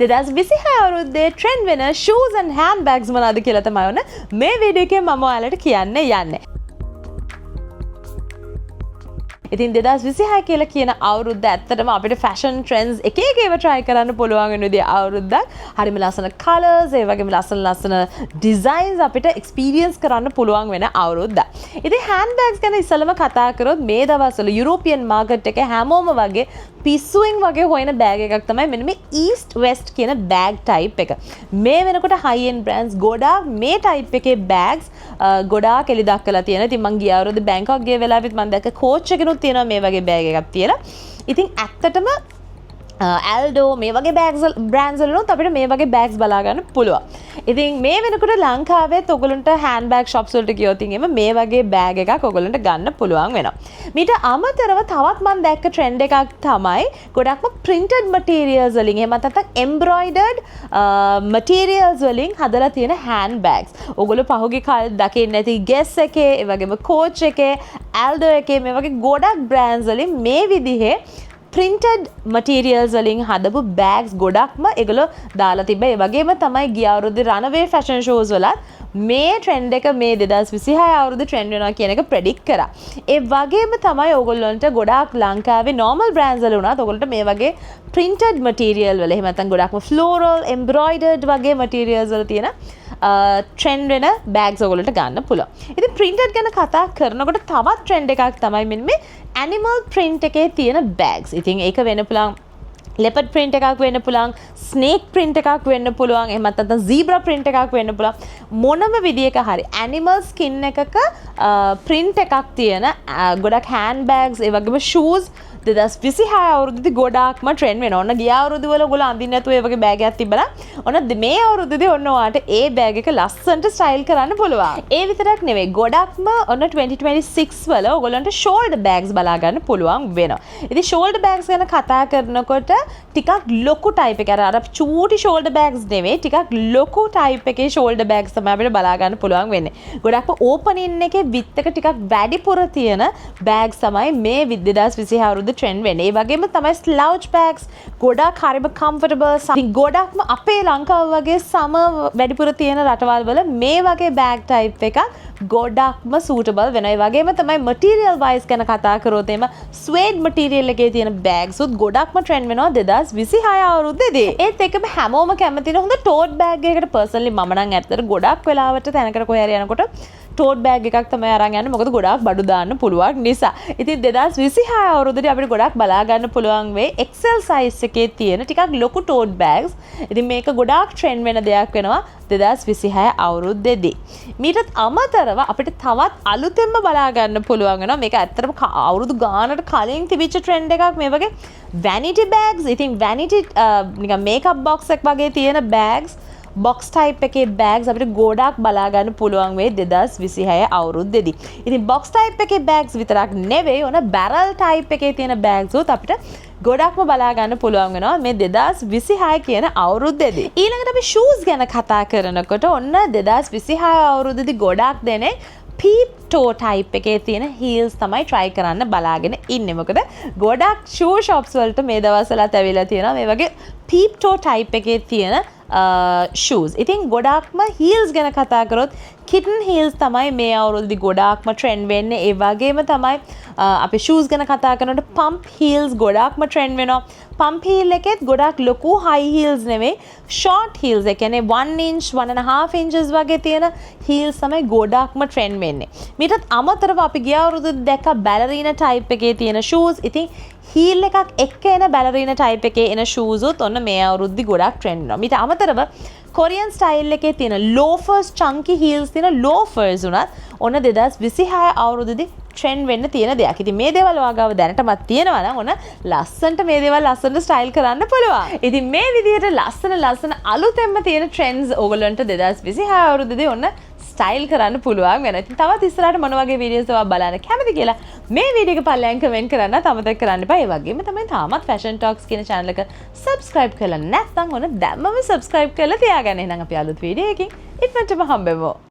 2026 අවුරුද්දේ ට්‍රෙන්ඩ් වෙන shoes and handbags මොනවාද කියලා තමයි ඔන්න මේ වීඩියෝ එකේ මම ඔයාලට කියන්න යන්නේ. ඉතින් 2026 කියලා කියන අවුරුද්ද ඇත්තටම අපිට ෆැෂන් ට්‍රෙන්ඩ්ස් එක එක ඒවා try කරන්න පුළුවන් වෙන විදිහ අවුරුද්දක්. හරිම ලස්සන colours ඒ වගේම ලස්සන designs අපිට experience කරන්න පුළුවන් වෙන අවුරුද්දක්. ඉතින් handbags ගැන ඉස්සෙල්ලම කතා කරොත් මේ දවස්වල European market එකේ හැමෝම වගේ පිස්සුවෙන් වගේ හොයන බෑග් එකක් තමයි මෙන්න මේ East West කියන bag type එක. මේ වෙනකොට high end brands ගොඩාක් මේ type එකේ bags ගොඩාක් එලි දක්වලා තියෙනවා. ඉතින් මං ගිය අවුරුද්දේ බැංකොක් ගිය වෙලාවෙත් මං දැක්ක coach එකේ තියෙනවා මේ වගේ බෑග් එකක් තියලා. ඉතින් ඇත්තටම Aldo මේ වගේ bags brands වලුත් අපිට මේ වගේ bags බලා ගන්න පුළුවන්. ඉතින් මේ වෙනකොට ලංකාවෙත් ඔයගොල්ලන්ට handbag shops වලට ගියොත් මේ වගේ bag එකක් ඔයගොල්ලන්ට ගන්න පුළුවන් වෙනවා. මීට අමතරව තවත් මම දැක්ක trend එකක් තමයි ගොඩක්ම printed materials වලින් එහෙම නැත්නම් embroidered materials වලින් හදලා තියෙන handbags. ඔයගොල්ලෝ පහුගිය කාලේ දකින්න නැති Guess එකේ ඒ වගේම Coach එකේ Aldo එකේ මේ වගේ ගොඩක් brands වලින් මේ විදිහේ printed materials වලින් හදපු bags ගොඩක්ම ඒගොල්ලෝ දාලා තිබ්බා. ඒ වගේම තමයි ගිය අවුරුද්දේ runaway fashion shows වලත් මේ trend එක මේ 2026 අවුරුද්දේ trend වෙනවා කියන එක predict කරා. ඒ වගේම තමයි ඕගොල්ලන්ට ගොඩාක් ලංකාවේ normal brands වල උනත් ඕගොල්ලන්ට මේ වගේ printed material වල එහෙම නැත්නම් ගොඩක්ම floral embroidered වගේ materials වල තියෙන trend වෙන bags ඔයගොල්ලන්ට ගන්න පුළුවන්. ඉතින් printed ගැන කතා කරනකොට තවත් trend එකක් තමයි මෙන්න මේ animal print එකේ තියෙන bags. ඉතින් ඒක වෙන්න පුළුවන් leopard print එකක් වෙන්න පුළුවන්, snake print එකක් වෙන්න පුළුවන්, එහෙම නැත්නම් zebra print එකක් වෙන්න පුළුවන්. මොනම විදියක හරි animal skin එකක print එකක් තියෙන ගොඩක් handbags ඒ වගේම shoes 2026 අවුරුද්දේ ගොඩාක්ම ට්‍රෙන්ඩ් වෙනවා. ඔන්න ගිය අවුරුදු වල ඔයගොල්ලෝ අඳින්න නැතුව ඒ වගේ බෑග් එකක් තිබ්බනම් ඔන්න මේ අවුරුද්දේදී ඔන්න ඔයාලට ඒ බෑග් එක ලස්සනට ස්ටයිල් කරන්න පුළුවන්. ඒ විතරක් නෙවෙයි ගොඩක්ම ඔන්න 2026 වල ඔයගොල්ලන්ට shoulder bags බලා ගන්න පුළුවන් වෙනවා. ඉතින් shoulder bags ගැන කතා කරනකොට ටිකක් ලොකු type එක අර චූටි shoulder bags නෙවෙයි ටිකක් ලොකු type එකේ shoulder bags තමයි අපිට බලා ගන්න පුළුවන් වෙන්නේ. ගොඩක්ම opening එකේ width එක ටිකක් වැඩිපුර තියෙන bags තමයි මේ 2026 අවුරුද්දේ trend වෙන්නේ. ඒ වගේම තමයි slouch bags ගොඩක් හරිම comfortable. ගොඩක්ම අපේ ලංකාව වගේ සම වැඩිපුර තියෙන රටවල් වල මේ වගේ bag type එකක් ගොඩක්ම suitable වෙනවා. ඒ වගේම තමයි material wise ගැන කතා කරොත් එම suede material එකේ තියෙන bags උත් ගොඩක්ම trend වෙනවා 2026 අවුරුද්දේදී. ඒත් එකම හැමෝම කැමතින හොඳ tote bag එකකට personally මම නම් ඇත්තට ගොඩක් වෙලාවට තැනකට කොහේ හරි යනකොට tote bag එකක් තමයි අරන් යන්නේ. මොකද ගොඩාක් බඩු දාන්න පුළුවන් නිසා. ඉතින් 2026 අවුරුද්දේදී අපිට ගොඩක් බලා ගන්න පුළුවන් වෙයි XL size එකේ තියෙන ටිකක් ලොකු tote bags. ඉතින් මේක ගොඩාක් trend වෙන දෙයක් වෙනවා 2026 අවුරුද්දේදී. මීටත් අමතරව අපිට තවත් අලුතෙන්ම බලා ගන්න පුළුවන් වෙනවා. මේක ඇත්තටම අවුරුදු ගානකට කලින් තිබිච්ච trend එකක් මේ වගේ vanity bags. ඉතින් vanity නිකන් makeup box එක වගේ තියෙන bags box type එකේ bags අපිට ගොඩාක් බලා ගන්න පුළුවන් වෙයි 2026 අවුරුද්දේදී. ඉතින් box type එකේ bags විතරක් නෙවෙයි ඔන barrel type එකේ තියෙන bags උත් අපිට ගොඩක්ම බලා ගන්න පුළුවන් වෙනවා මේ 2026 කියන අවුරුද්දේදී. ඊළඟට අපි shoes ගැන කතා කරනකොට ඔන්න 2026 අවුරුද්දේදී ගොඩක් දෙනේ peep toe type එකේ තියෙන heels තමයි try කරන්න බලාගෙන ඉන්නේ. මොකද ගොඩක් shoe shops වලට මේ දවස්වලත් ඇවිල්ලා තියෙනවා මේ වගේ peep toe type එකේ තියෙන shoes. ඉතින් ගොඩක්ම heels ගැන කතා කරොත් kitten heels තමයි මේ අවුරුද්දේ ගොඩාක්ම trend වෙන්නේ. ඒ වගේම තමයි අපි shoes ගැන කතා කරනකොට pump heels ගොඩාක්ම trend වෙනවා. pump heel එකෙත් ගොඩක් ලොකු high heels නෙවෙයි short heels. ඒ කියන්නේ 1 inch 1.5 inches වගේ තියෙන heels තමයි ගොඩාක්ම trend වෙන්නේ. මීටත් අමතරව අපි ගිය අවුරුද්දේ දැක්ක ballerina type එකේ තියෙන shoes. ඉතින් heel එකක් එක්ක එන ballerina type එකේ එන shoes උත් ඔන්න මේ අවුරුද්දේ ගොඩක් trend වෙනවා. මීට අමතරව Korean style එකේ තියෙන loafers chunky heels තියෙන loafers උනත් ඔන්න 2026 අවුරුද්දේදී trend වෙන්න තියෙන දෙයක්. ඉතින් මේ දේවල් වාගාව දැනටමත් තියෙනවා නම් ඔන්න ලස්සනට මේ දේවල් ලස්සනට style කරන්න පුළුවන්. ඉතින් මේ විදිහට ලස්සන අලුතෙන්ම තියෙන trends ඕගොල්ලන්ට 2026 අවුරුද්දේදී ඔන්න ස්ටයිල් කරන්න පුළුවන් වෙනවා. ඉතින් තවත් ඉස්සරහට මොන වගේ වීඩියෝස් ඔයා බලන්න කැමති කියලා මේ වීඩියෝ එක පල්ලෙන් කමෙන්ට් කරන්න අමතක කරන්න එපා. ඒ වගේම තමයි තාමත් Fashion Talks කියන channel එක subscribe කරලා නැත්නම් ඔන්න දැම්මම subscribe කරලා තියාගන්න. එහෙනම් අපි අලුත් වීඩියෝ එකකින් ඉක්මනටම හම්බෙමු.